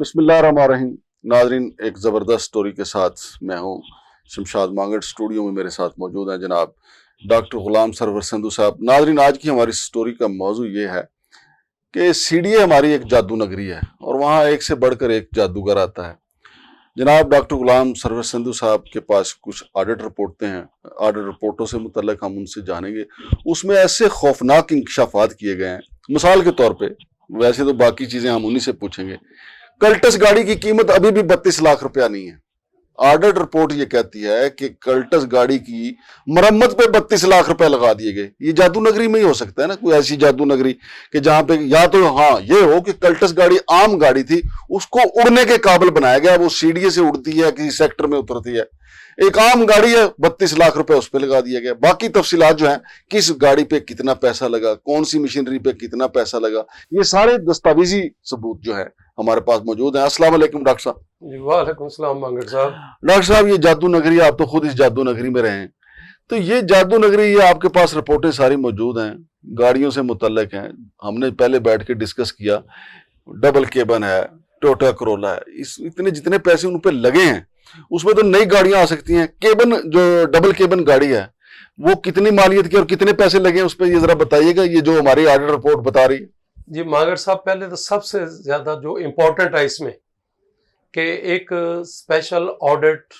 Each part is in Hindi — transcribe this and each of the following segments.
बिस्मिल्लाहिर्रहमानिर्रहीम। नाजरीन, एक ज़बरदस्त स्टोरी के साथ मैं हूँ शमशाद मांगड़। स्टूडियो में मेरे साथ मौजूद हैं जनाब डॉक्टर गुलाम सरवर संधू साहब। नाजरीन, आज की हमारी स्टोरी का मौजू ये है कि सीडीए हमारी एक जादू नगरी है और वहाँ एक से बढ़कर एक जादूगर आता है। जनाब डॉक्टर गुलाम सरवर संधू साहब के पास कुछ ऑडिट रिपोर्टें हैं। ऑडिट रिपोर्टों से मुतल्लिक हम उनसे जानेंगे। उसमें ऐसे खौफनाक इंकशाफात किए गए हैं। मिसाल के तौर पे, वैसे तो बाकी चीजें हम उन्हीं से पूछेंगे। कल्टस गाड़ी की कीमत अभी भी 32 लाख रुपया नहीं है। ऑडिट रिपोर्ट ये कहती है कि कल्टस गाड़ी की मरम्मत पे 32 लाख रुपए लगा दिए गए। ये जादू नगरी में ही हो सकता है ना, कोई ऐसी जादू नगरी कि जहां पे या तो हाँ ये हो कि कल्टस गाड़ी आम गाड़ी थी, उसको उड़ने के काबिल बनाया गया, वो सीढ़ी से उड़ती है, किसी सेक्टर में उतरती है। एक आम गाड़ी है, 32 लाख रुपए उस पर लगा दिया गया। बाकी तफसीलात जो है, किस गाड़ी पे कितना पैसा लगा, कौन सी मशीनरी पे कितना पैसा लगा, ये सारे दस्तावेजी सबूत जो है हमारे पास मौजूद है। अस्सलाम वालेकुम डॉक्टर साहब। जी वालेकुम सलाम मांगड़ साहब। डॉक्टर साहब, ये जादू नगरी, आप तो खुद इस जादू नगरी में रहे हैं, तो ये जादू नगरी, ये आपके पास रिपोर्टें सारी मौजूद हैं, गाड़ियों से मुतल्लिक हैं। हमने पहले बैठ के डिस्कस किया, डबल केबन है, टोयोटा करोला है, इस इतने जितने पैसे उन पे लगे हैं उसमें तो नई गाड़ियां आ सकती हैं। केबन जो डबल केबन गाड़ी है वो कितनी मालियत की और कितने पैसे लगे हैं उस पर, ये जरा बताइएगा, ये जो हमारी ऑडिट रिपोर्ट बता रही है। जी मांगड़ साहब, पहले तो सबसे ज्यादा जो इम्पोर्टेंट है इसमें कि एक स्पेशल ऑडिट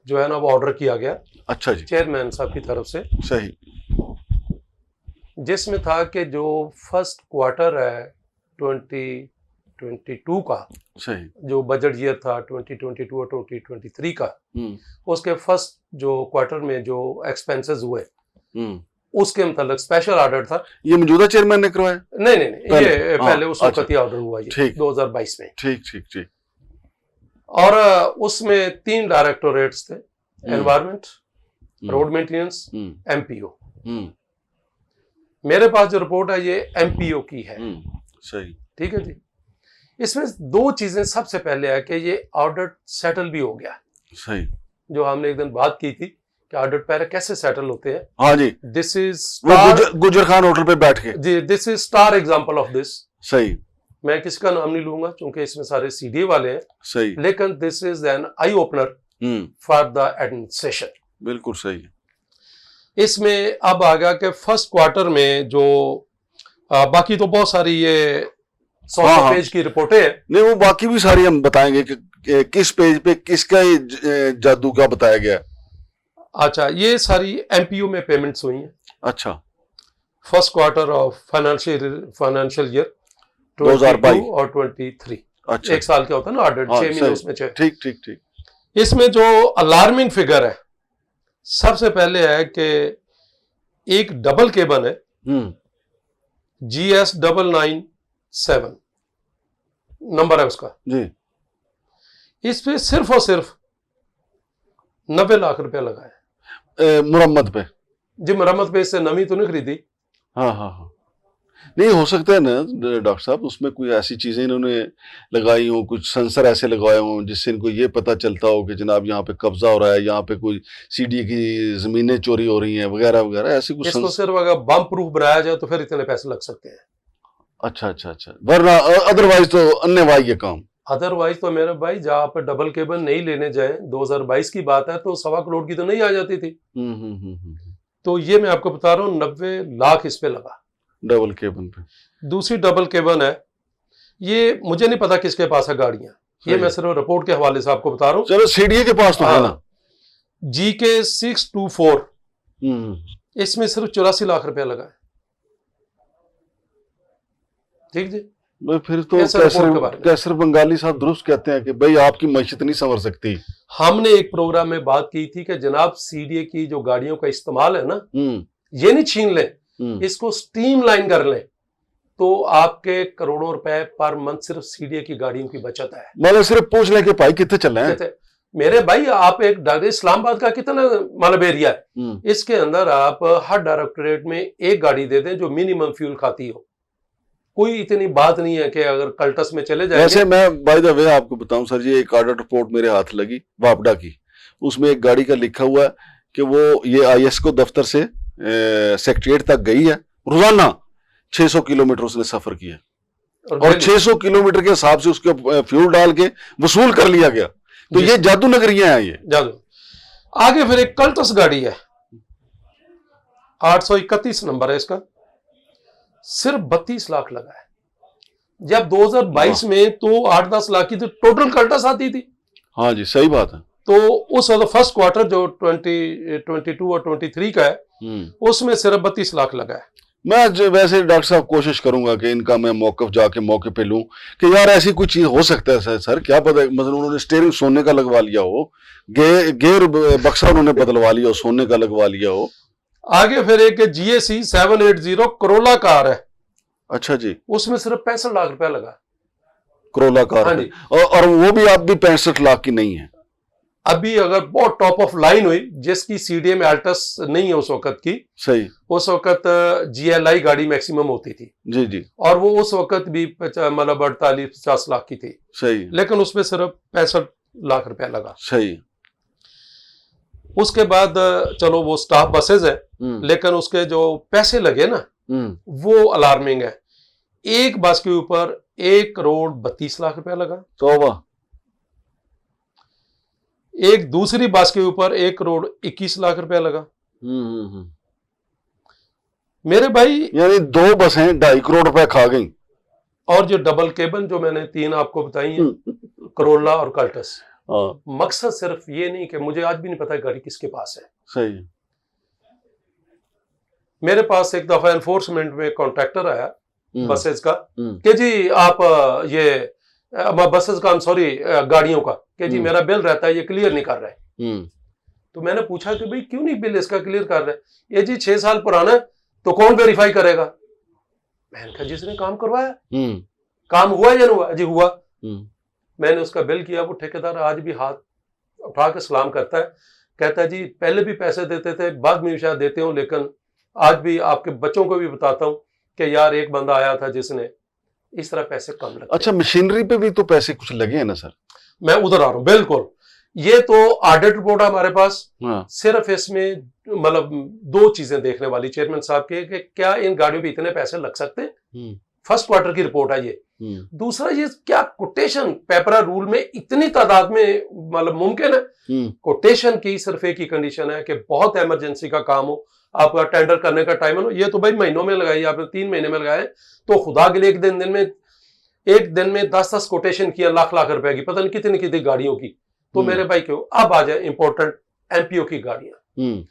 जो है ना वो ऑर्डर किया गया। अच्छा जी। चेयरमैन साहब की तरफ से, सही। जिसमें था कि जो फर्स्ट क्वार्टर है 2022 का, सही। जो बजट ईयर था 2022 और 2023 का, उसके फर्स्ट जो क्वार्टर में जो एक्सपेंसेस हुए उसके मतलब स्पेशल ऑर्डर था। ये मौजूदा चेयरमैन ने करवाया? नहीं, ये पहले उस वक्त ही ऑर्डर हुआ, ये 2022 में। ठीक ठीक ठीक। और उसमें 3 डायरेक्टोरेट्स थे, एनवायरमेंट, रोड मेंटेनेंस, एमपीओ। मेरे पास जो रिपोर्ट है ये एमपीओ की है। सही। ठीक है जी। इसमें 2 चीजें सबसे पहले है कि ये ऑडिट सेटल भी हो गया। सही। जो हमने एक दिन बात की थी कि ऑडिट पहले कैसे सेटल होते हैं। हाँ जी। दिस इज गुजर खान होटल पे बैठ के जी, this is star example of this. सही। मैं किसका नाम नहीं लूंगा क्योंकि इसमें सारे सीडीए वाले हैं। सही। लेकिन this is an eye opener for the administration. बिल्कुल सही। इसमें अब आ गया कि फर्स्ट क्वार्टर में जो बाकी तो बहुत सारी ये 100 पेज की रिपोर्टें हैं। नहीं, वो बाकी भी सारी हम बताएंगे कि किस पेज पे किसका जादू का बताया गया। अच्छा, ये सारी एमपीओ में पेमेंट्स हुई हैं। अच्छा। First quarter of financial year 2022 और 23। अच्छा। एक साल क्या होता है ना ऑडिट, 6 महीने उसमें 6। ठीक ठीक ठीक। इसमें जो अलार्मिंग फिगर है, सबसे पहले है कि एक डबल केबन है, GS 997 नंबर है उसका जी। इस पे सिर्फ और सिर्फ 90 लाख रुपया लगा है मुरम्मत पे। जी, मरम्मत पे, इससे नवी तो नहीं खरीदी। हाँ हाँ हाँ। नहीं हो सकता है ना डॉक्टर साहब, उसमें कोई ऐसी चीजें इन्होंने लगाई हो, कुछ सेंसर ऐसे लगाए हों जिससे इनको ये पता चलता हो कि जनाब यहाँ पे कब्जा हो रहा है, यहाँ पे कोई सीडी की जमीनें चोरी हो रही हैं वगैरह वगैरह, ऐसी कुछ। इसको सिर्फ अगर बम प्रूफ बनाया जाए तो फिर इतने पैसे लग सकते हैं। अच्छा अच्छा अच्छा, वरना अदरवाइज तो अन्यवाही ये काम। अदरवाइज तो मेरे भाई, जहाँ पे डबल केबल नहीं लेने जाए, 2022 की बात है तो 1.25 करोड़ की तो नहीं आ जाती थी। तो ये मैं आपको बता रहा हूँ 90 लाख इस पे लगा डबल केबन पे। दूसरी डबल केबन है, ये मुझे नहीं पता किसके पास है गाड़ियां, ये मैं सिर्फ रिपोर्ट के हवाले से आपको बता रहा हूँ। चलो, सीडीए के पास तो है ना। GK 624, इसमें सिर्फ 84 लाख रुपया लगा है। ठीक जी। फिर तो कैसर बंगाली साहब दुरुस्त कहते हैं कि भाई आपकी मईशत नहीं संवर सकती। हमने एक प्रोग्राम में बात की थी कि जनाब सीडीए की जो गाड़ियों का इस्तेमाल है ना, ये नहीं छीन लें, इसको स्ट्रीमलाइन कर लें तो आपके करोड़ों रुपए पर मंथ सिर्फ सीडीए की गाड़ियों की बचत है। मतलब सिर्फ पूछ लें कि भाई कितने चल रहे हैं। मेरे भाई, आप एक इस्लामाबाद का कितना मतलब एरिया है, इसके अंदर आप हर डायरेक्टोरेट में एक गाड़ी दे दें जो मिनिमम फ्यूल खाती हो। कोई इतनी बात नहीं है कि अगर कल्टस में चले जाएंगे। वैसे मैं बाय द वे आपको बताऊं सर जी, एक ऑडिट रिपोर्ट मेरे हाथ लगी वापडा की, उसमें एक गाड़ी का लिखा हुआ है कि वो ये ISCO दफ्तर से सेक्रेटेरिएट तक गई है, रोजाना 600 किलोमीटर उसने सफर किया। और 600 किलोमीटर के हिसाब से उसके फ्यूल डाल के वसूल कर लिया गया। तो ये जादू नगरियां हैं, ये जादू। आगे फिर एक कल्टस गाड़ी है, 831 नंबर है इसका, सिर्फ 32 लाख लगा है। जब 2022 में तो 8-10 लाख की तो टोटल कल्टस आती थी। हाँ जी, सही बात है। तो उस फर्स्ट क्वार्टर जो 2022 और 23 का है, उसमें सिर्फ 32 लाख लगा है। मैं वैसे डॉक्टर साहब कोशिश करूंगा कि इनका मैं मौकफ जाके मौके पे लूं कि यार ऐसी कुछ चीज हो सकता है सर, क्या पता, मतलब उन्होंने स्टीयरिंग सोने का लगवा लिया हो, गेयर बक्सा उन्होंने बदलवा लिया हो, सोने का लगवा लिया हो। आगे फिर एक GAC 780 करोला कार है। अच्छा जी, उसमें सिर्फ 65 लाख रुपया लगा। Corolla car. हाँ जी। और वो भी आप भी 65 लाख की नहीं है अभी, अगर बहुत टॉप ऑफ लाइन हुई, जिसकी CDA में अल्टस नहीं है उस वक्त की, सही, उस वक्त GLI गाड़ी मैक्सिमम होती थी जी जी, और वो उस वक्त भी मतलब 48-50 लाख की थी, सही, लेकिन उसमें सिर्फ 65 लाख रुपया लगा। सही। उसके बाद चलो वो स्टाफ बसेज है, लेकिन उसके जो पैसे लगे ना वो अलार्मिंग है। एक बस के ऊपर 1,32,00,000 रुपया लगा। तौबा। एक दूसरी बस के ऊपर 1,21,00,000 रुपया लगा। मेरे भाई, यानी 2 बसें 2.5 करोड़ रुपए खा गई। और जो डबल केबन जो मैंने 3 आपको बताई है, करोला और कल्टस, मकसद सिर्फ ये नहीं कि मुझे आज भी नहीं पता गाड़ी किसके पास है। सही। मेरे पास एक दफा एनफोर्समेंट में कॉन्ट्रैक्टर आया बसेस का कि जी आप ये बसेस का, सॉरी गाड़ियों का, कि जी मेरा बिल रहता है, ये क्लियर नहीं कर रहा है। तो मैंने पूछा कि भाई क्यों नहीं बिल इसका क्लियर कर रहे हैं? ये जी 6 साल पुराना है, तो कौन वेरीफाई करेगा? मैंने कहा जिसने काम करवाया। काम हुआ या नहीं हुआ? जी हुआ। मैंने उसका बिल किया। वो ठेकेदार आज भी हाथ उठा के सलाम करता है, कहता है जी पहले भी पैसे देते थे, बाद में शायद देते हो, लेकिन आज भी आपके बच्चों को भी बताता हूं कि यार एक बंदा आया था जिसने इस तरह पैसे कम लगे। अच्छा, मशीनरी पे भी तो पैसे कुछ लगे हैं ना सर? मैं उधर आ रहा हूं, बिल्कुल। ये तो ऑडिट रिपोर्ट है हमारे पास। सिर्फ इसमें मतलब 2 चीजें देखने वाली चेयरमैन साहब के, कि क्या इन गाड़ियों पे इतने पैसे लग सकते हैं। फर्स्ट क्वार्टर की रिपोर्ट है ये। दूसरा, ये क्या कोटेशन पेपरा रूल में इतनी तादाद में मतलब मुमकिन है? कोटेशन की सिर्फ एक ही कंडीशन है कि बहुत इमरजेंसी का काम हो, आपका टेंडर करने का टाइम हो। ये तो भाई महीनों में लगाई, आपने 3 महीने में लगाए, तो खुदा के लिए एक दिन में 10-10 कोटेशन किया लाख रुपए की, पता नहीं कितनी कितनी गाड़ियों की। तो मेरे भाई क्यों, अब आ जाए इंपॉर्टेंट MPO की गाड़ियां।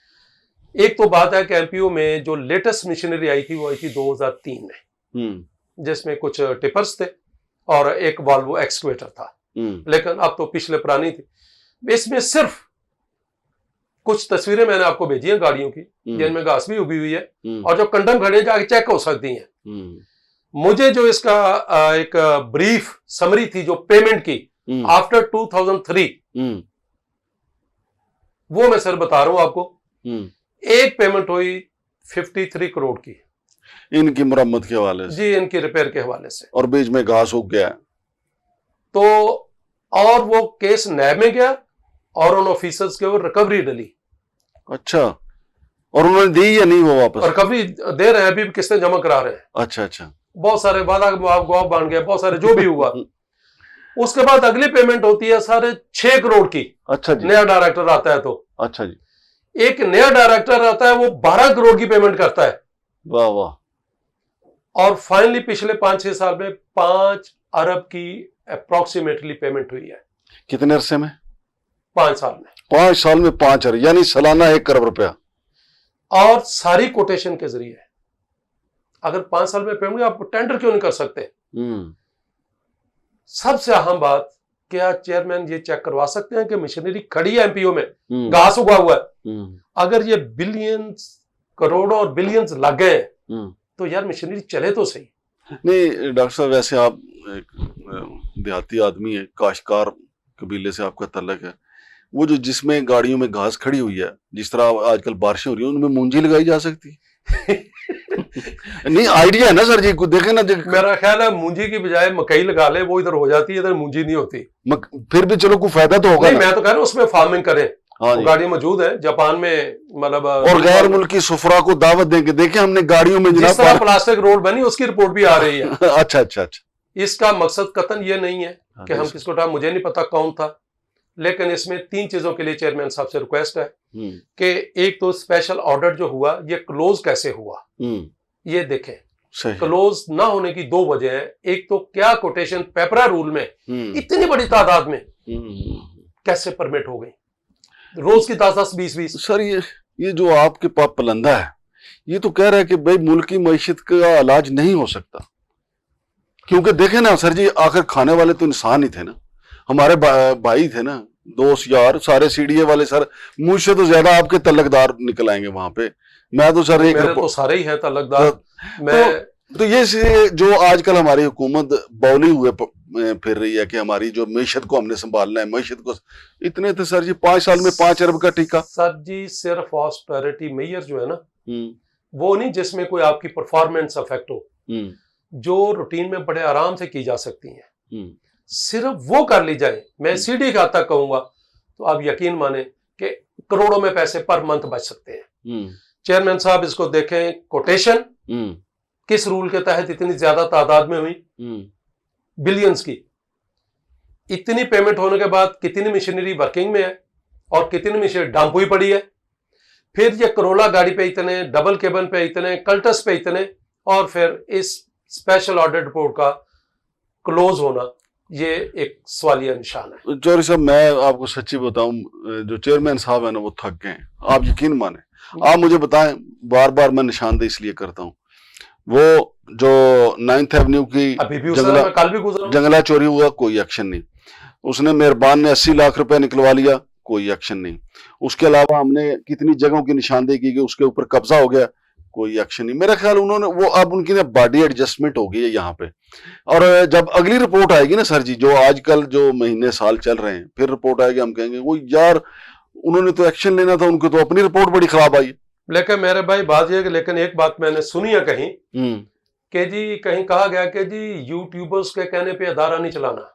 एक तो बात है कि MPO में जो लेटेस्ट मशीनरी आई थी वो आई थी 2003 में, जिसमें कुछ टिपर्स थे और एक वॉल्वो एक्सकवेटर था, लेकिन अब तो पिछले पुरानी थी। इसमें सिर्फ कुछ तस्वीरें मैंने आपको भेजी हैं गाड़ियों की, जिनमें घास भी उगी हुई है, और जो कंडम खड़े जाके चेक हो सकती हैं। मुझे जो इसका एक ब्रीफ समरी थी जो पेमेंट की आफ्टर 2003, वो मैं सर बता रहा हूं आपको। एक पेमेंट हुई 53 करोड़ की, इनकी मरम्मत के हवाले से। जी, इनकी रिपेयर के हवाले से। और बीच में घास उग गया, तो और वो केस नैब में गया और उन ऑफिसर्स के ऊपर रिकवरी डली। अच्छा, और उन्होंने दी या नहीं वो वापस? रिकवरी दे रहे हैं, अभी किस्तें जमा करा रहे हैं। अच्छा अच्छा, बहुत सारे वादा गवाह बन गए, बहुत सारे जो भी हुआ। उसके बाद अगली पेमेंट होती है साढ़े 6 करोड़ की। अच्छा जी। नया डायरेक्टर आता है तो। अच्छा जी। एक नया डायरेक्टर आता है, वो 12 करोड़ की पेमेंट करता है। वाह वाह। और फाइनली पिछले 5-6 साल में 5 अरब की अप्रोक्सीमेटली पेमेंट हुई है। कितने अरसे में? 5 साल में। 5 साल में 5 अरब, यानी सालाना 1 करोड़ रुपया। और सारी कोटेशन के जरिए। अगर 5 साल में पेमेंट, आप टेंडर क्यों नहीं कर सकते? सबसे अहम बात, क्या चेयरमैन ये चेक करवा सकते हैं कि मशीनरी खड़ी है MPO में, घास उगा हुआ है? अगर ये बिलियंस, करोड़ों और बिलियंस लग गए तो यार मशीनरी चले तो सही। नहीं डॉक्टर साहब, वैसे आप एक देहाती आदमी है, काश्तकार कबीले से आपका तल्लक है। वो जो जिसमें गाड़ियों में घास खड़ी हुई है, जिस तरह आजकल बारिशें हो रही है, उनमें मूंजी लगाई जा सकती नहीं, आइडिया है ना सर जी, देखे ना। मेरा ख्याल है मूंजी की बजाय मकई लगा ले, वो इधर हो जाती है, इधर मूंजी नहीं होती। फिर भी चलो कोई फायदा तो होगा। नहीं, मैं तो कह रहा हूँ उसमें फार्मिंग करें। हाँ, गाड़ी मौजूद है जापान में, मतलब और गैर मुल्की सुफरा को दावत देंगे। देखे हमने गाड़ियों में जिस तरह प्लास्टिक रोड बनी, उसकी रिपोर्ट भी आ रही है। अच्छा अच्छा अच्छा। इसका मकसद कतन ये नहीं है हाँ, कि हम इस- किसको उठा, मुझे नहीं पता कौन था, लेकिन इसमें 3 चीजों के लिए चेयरमैन साहब से रिक्वेस्ट है कि एक तो स्पेशल ऑर्डर जो हुआ ये क्लोज कैसे हुआ, ये देखें। सही है। क्लोज ना होने की 2 वजह है। एक तो क्या कोटेशन पेपरा रूल में इतनी बड़ी तादाद में कैसे परमिट हो गई, रोज की 10-10 20-20। सर ये जो आपके पास पलंदा है ये तो कह रहा है कि भाई मुल्क की मईशत का इलाज नहीं हो सकता, क्योंकि देखे ना सर जी, आखिर खाने वाले तो इंसान ही थे ना, हमारे भाई थे ना, दोस्त यार सारे सीडीए वाले। सर मुझसे तो ज्यादा आपके तलकदार निकल आएंगे वहां पे। मैं तो सर एक मेरे तो सारे ही हैं तलकदार। मैं तो ये जो आजकल हमारी हुकूमत बौली हुए फिर रही है कि हमारी जो मीशत को हमने संभालना है, मीशत को, इतने थे सर जी 5 साल में 5 अरब का टीका। सर जी सिर्फ ऑस्टेरिटी मेजर जो है ना, वो नहीं जिसमें कोई आपकी परफॉर्मेंस अफेक्ट हो, जो रूटीन में बड़े आराम से की जा सकती हैं, सिर्फ वो कर ली जाए। मैं सीडी का तक कहूंगा तो आप यकीन माने कि करोड़ों में पैसे पर मंथ बच सकते हैं। चेयरमैन साहब इसको देखें, कोटेशन किस रूल के तहत इतनी ज्यादा तादाद में हुई, बिलियंस की। इतनी पेमेंट होने के बाद कितनी मशीनरी वर्किंग में है और कितनी मशीनरी डंप हुई पड़ी है। फिर ये करोला गाड़ी पे इतने, डबल केबन पे इतने, कल्टस पे इतने, और फिर इस स्पेशल ऑडिट रिपोर्ट का क्लोज होना, ये एक सवालिया निशान है। चौधरी साहब मैं आपको सच्ची बताऊं, जो चेयरमैन साहब है ना वो थक गए हैं, आप यकीन माने। आप मुझे बताएं, बार बार मैं निशानदेही इसलिए करता हूं, वो जो 9th एवेन्यू की अभी भी उस समय कल भी गुजरा, जंगला चोरी हुआ, कोई एक्शन नहीं। उसने मेहरबान ने 80 लाख रुपए निकलवा लिया, कोई एक्शन नहीं। उसके अलावा हमने कितनी जगहों की निशानदेही की गई, उसके ऊपर कब्जा हो गया, कोई एक्शन नहीं। मेरा ख्याल उन्होंने वो, अब उनकी ना बॉडी एडजस्टमेंट हो गई है यहाँ पे। और जब अगली रिपोर्ट आएगी ना सर जी, जो आजकल जो महीने साल चल रहे हैं, फिर रिपोर्ट आएगी, हम कहेंगे वो यार उन्होंने तो एक्शन लेना था, उनको तो अपनी रिपोर्ट बड़ी खराब आई। लेकिन मेरे भाई बात ये, लेकिन एक बात मैंने सुनी है कहीं कि जी कहीं कहा गया कि जी यूट्यूबर्स के कहने पे अदारा नहीं चलाना।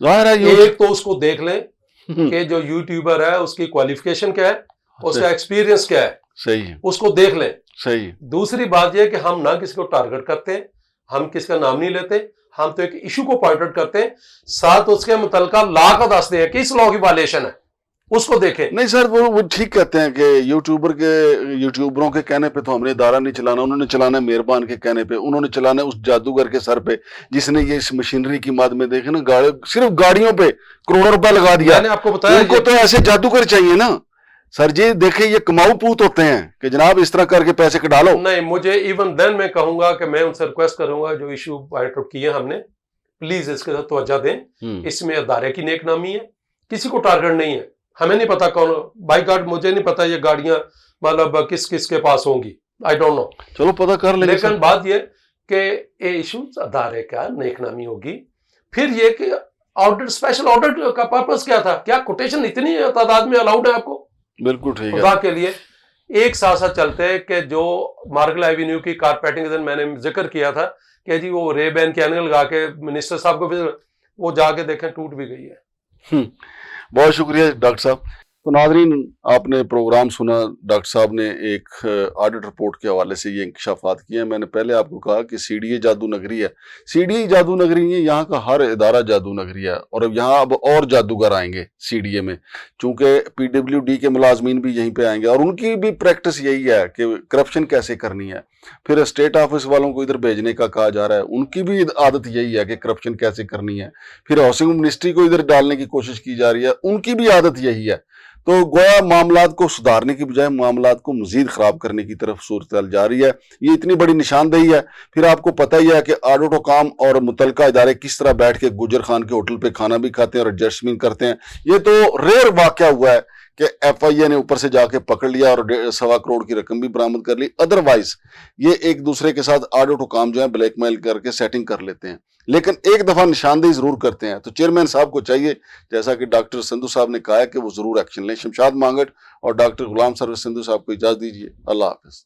जाहिर है एक तो उसको देख लें कि जो यूट्यूबर है उसकी क्वालिफिकेशन क्या है, उसका एक्सपीरियंस क्या है, सही है, उसको देख लें। सही। दूसरी बात यह कि हम ना किसी को टारगेट करते हैं, हम किसका नाम नहीं लेते, हम तो एक इशू को पॉइंट आउट करते हैं, साथ उसके मुतलका लॉ का दसते हैं कि इस लॉ की वायलेशन है, उसको देखें। नहीं सर, वो ठीक कहते हैं कि यूट्यूबरों के कहने पे तो हमने इदारा नहीं चलाना, उन्होंने चलाना है मेहरबान के कहने पे, उन्होंने चलाना है उस जादूगर के सर पे जिसने ये इस मशीनरी की मद में देखे ना, सिर्फ गाड़ियों पे करोड़ों रुपए लगा दिया। मैंने आपको बताया, उनको तो ऐसे जादूगर चाहिए ना सर जी। देखिए ये कमाऊ पूत होते हैं कि जनाब इस तरह करके पैसे कटा लो। नहीं, मुझे इवन देन मैं कहूंगा कि मैं उनसे रिक्वेस्ट करूंगा, जो इशू पॉइंट आउट किए हमने, प्लीज इसके साथ तवज्जो दें। इसमें अदारे की नेक नामी है, किसी को टारगेट नहीं है। हमें नहीं पता कौन, बाई गॉड मुझे नहीं पता ये गाड़ियां मतलब किस किस के पास होंगी, आई डोंट नो, चलो पता कर लेंगे। लेकिन बात ये कि ये इशूज अदारे का नेक नामी होगी। फिर ये कि ऑर्डर, स्पेशल ऑर्डर का पर्पस क्या था, क्या कोटेशन इतनी तादाद में अलाउड है आपको? बिल्कुल ठीक है। खुदा के लिए एक साथ साथ चलते हैं कि जो मार्गल एवेन्यू की कारपेटिंग के दिन मैंने जिक्र किया था कि जी वो रे बैन के एंगल लगा के मिनिस्टर साहब को, फिर वो जाके देखें टूट भी गई है। बहुत शुक्रिया डॉक्टर साहब। तो नाजरीन, आपने प्रोग्राम सुना, डॉक्टर साहब ने एक ऑडिट रिपोर्ट के हवाले से ये इंकशाफात किए हैं। मैंने पहले आपको कहा कि सीडीए जादू नगरी है, सीडीए जादू नगरी नहीं है, यहाँ का हर इदारा जादू नगरी है। और अब यहाँ अब और जादूगर आएंगे सीडीए में, चूंकि पीडब्ल्यूडी के मुलाजमीन भी यहीं पे आएंगे और उनकी भी प्रैक्टिस यही है कि करप्शन कैसे करनी है। फिर स्टेट ऑफिस वालों को इधर भेजने का कहा जा रहा है, उनकी भी आदत यही है कि करप्शन कैसे करनी है। फिर हाउसिंग मिनिस्ट्री को इधर डालने की कोशिश की जा रही है, उनकी भी आदत यही है। तो गोया मामलात को सुधारने की बजाय मामलात को मजीद खराब करने की तरफ सूरत जा रही है। ये इतनी बड़ी निशानदेही है। फिर आपको पता ही है कि ऑडिट काम और मुतलका इदारे किस तरह बैठ के गुजर खान के होटल पे खाना भी खाते हैं और एडजस्टमेंट करते हैं। ये तो रेयर वाकया हुआ है कि FIA ने ऊपर से जाके पकड़ लिया और 1.25 करोड़ की रकम भी बरामद कर ली। अदरवाइज ये एक दूसरे के साथ ऑडिट काम जो है ब्लैकमेल करके सेटिंग कर लेते हैं, लेकिन एक दफा निशानदेही जरूर करते हैं। तो चेयरमैन साहब को चाहिए, जैसा कि डॉक्टर संधू साहब ने कहा है, कि वो जरूर एक्शन लें। शमशाद मांगट और डॉक्टर गुलाम सर्वर संधू साहब को इजाजत दीजिए। अल्लाह हाफिज।